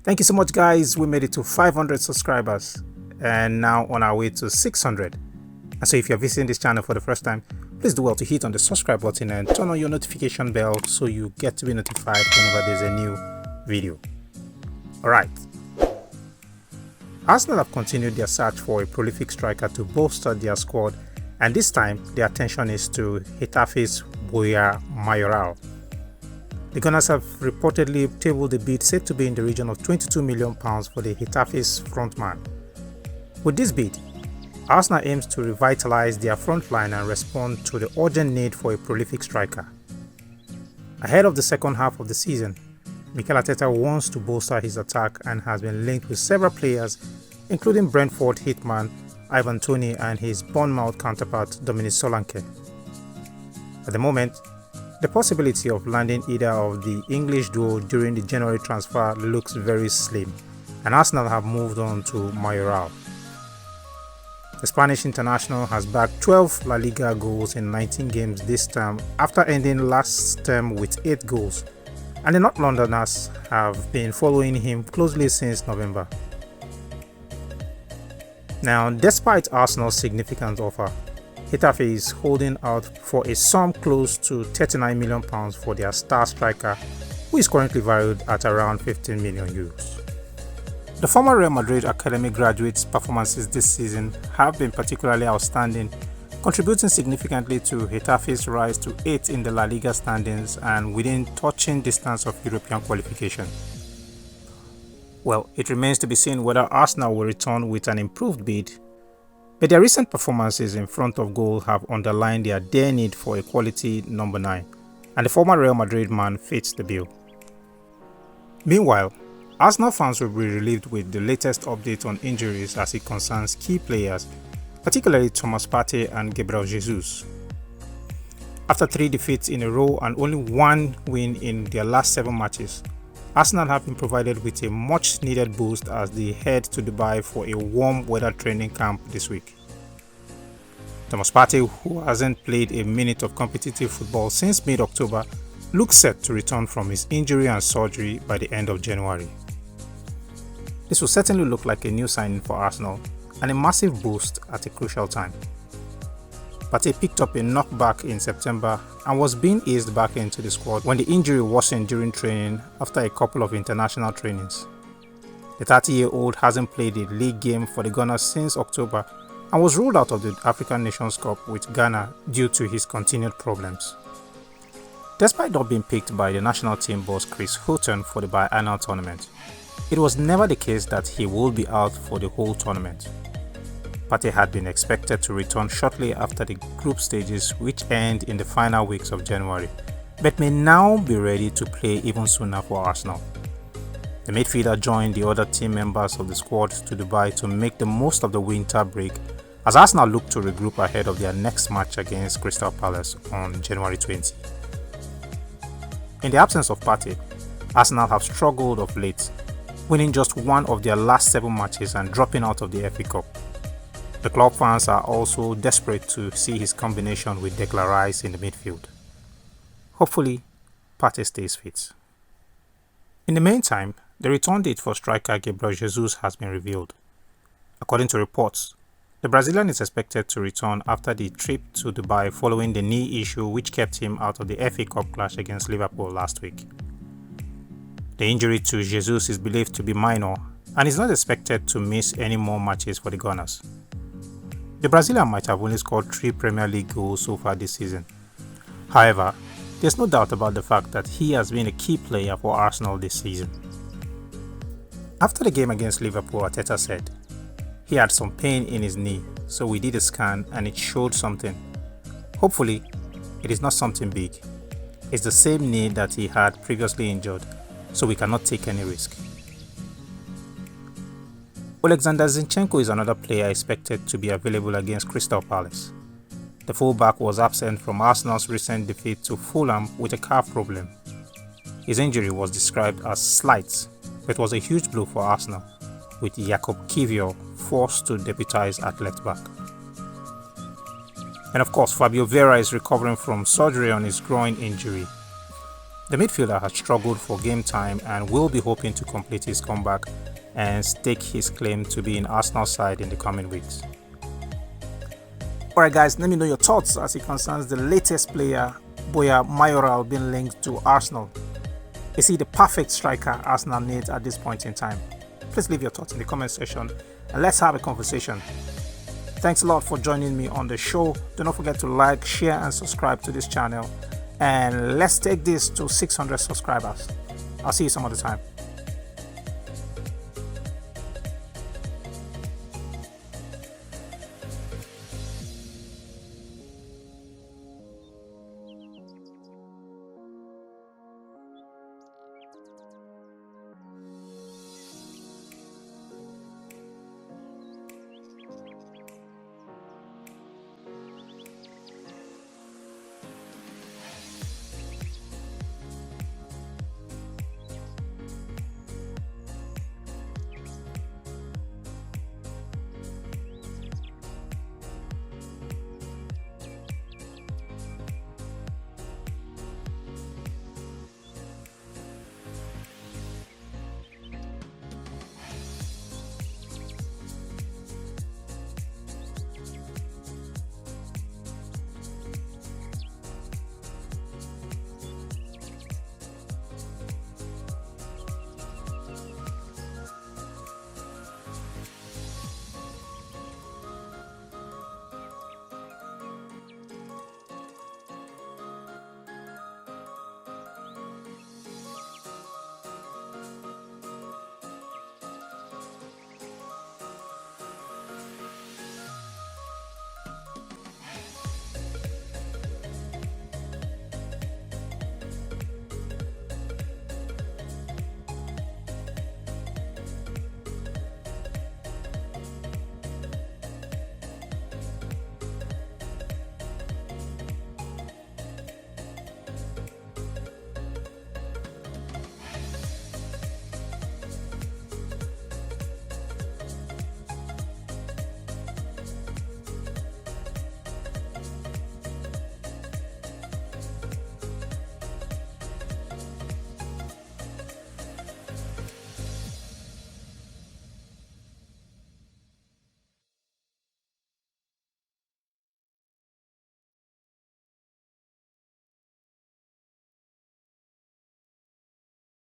Thank you so much, guys. We made it to 500 subscribers and now on our way to 600. And so if you're visiting this channel for the first time, please do well to hit on the subscribe button and turn on your notification bell so you get to be notified whenever there's a new video. Alright. Arsenal have continued their search for a prolific striker to bolster their squad, and this time their attention is to Getafe's Mayoral. The Gunners have reportedly tabled a bid said to be in the region of £22 million for the Getafe's frontman. With this bid, Arsenal aims to revitalize their front line and respond to the urgent need for a prolific striker. Ahead of the second half of the season, Mikel Arteta wants to bolster his attack and has been linked with several players, including Brentford hitman Ivan Toney and his Bournemouth counterpart Dominic Solanke. At the moment, the possibility of landing either of the English duo during the January transfer looks very slim, and Arsenal have moved on to Mayoral. The Spanish international has bagged 12 La Liga goals in 19 games this term after ending last term with 8 goals, and the North Londoners have been following him closely since November. Now, despite Arsenal's significant offer, Getafe is holding out for a sum close to £39 million for their star striker, who is currently valued at around €15 million. The former Real Madrid academy graduate's performances this season have been particularly outstanding, contributing significantly to Getafe's rise to 8th in the La Liga standings and within touching distance of European qualification. Well, it remains to be seen whether Arsenal will return with an improved bid, but their recent performances in front of goal have underlined their dire need for a quality number 9, and the former Real Madrid man fits the bill. Meanwhile, Arsenal fans will be relieved with the latest update on injuries as it concerns key players, particularly Thomas Partey and Gabriel Jesus. After 3 defeats in a row and only 1 win in their last 7 matches, Arsenal have been provided with a much needed boost as they head to Dubai for a warm weather training camp this week. Thomas Partey, who hasn't played a minute of competitive football since mid-October, looks set to return from his injury and surgery by the end of January. This will certainly look like a new signing for Arsenal and a massive boost at a crucial time. Partey picked up a knockback in September and was being eased back into the squad when the injury worsened during training after a couple of international trainings. The 30-year-old hasn't played a league game for the Gunners since October and was ruled out of the African Nations Cup with Ghana due to his continued problems. Despite not being picked by the national team boss Chris Houghton for the biannual tournament, it was never the case that he would be out for the whole tournament. Partey had been expected to return shortly after the group stages, which end in the final weeks of January, but may now be ready to play even sooner for Arsenal. The midfielder joined the other team members of the squad to Dubai to make the most of the winter break as Arsenal look to regroup ahead of their next match against Crystal Palace on January 20. In the absence of Partey, Arsenal have struggled of late, winning just 1 of their last 7 matches and dropping out of the FA Cup. The club fans are also desperate to see his combination with Declan Rice in the midfield. Hopefully, Partey stays fit. In the meantime, the return date for striker Gabriel Jesus has been revealed. According to reports, the Brazilian is expected to return after the trip to Dubai following the knee issue which kept him out of the FA Cup clash against Liverpool last week. The injury to Jesus is believed to be minor and is not expected to miss any more matches for the Gunners. The Brazilian might have only scored 3 Premier League goals so far this season. However, there's no doubt about the fact that he has been a key player for Arsenal this season. After the game against Liverpool, Arteta said, "He had some pain in his knee, so we did a scan and it showed something. Hopefully, it is not something big. It's the same knee that he had previously injured, so we cannot take any risk." Alexander Zinchenko is another player expected to be available against Crystal Palace. The fullback was absent from Arsenal's recent defeat to Fulham with a calf problem. His injury was described as slight, but was a huge blow for Arsenal, with Jakob Kivior forced to deputize at left back. And of course, Fabio Vieira is recovering from surgery on his groin injury. The midfielder has struggled for game time and will be hoping to complete his comeback and stake his claim to be in Arsenal's side in the coming weeks. Alright guys, let me know your thoughts as it concerns the latest player, Boya Mayoral, being linked to Arsenal. Is he the perfect striker Arsenal needs at this point in time? Please leave your thoughts in the comment section and let's have a conversation. Thanks a lot for joining me on the show. Do not forget to like, share and subscribe to this channel. And let's take this to 600 subscribers. I'll see you some other time.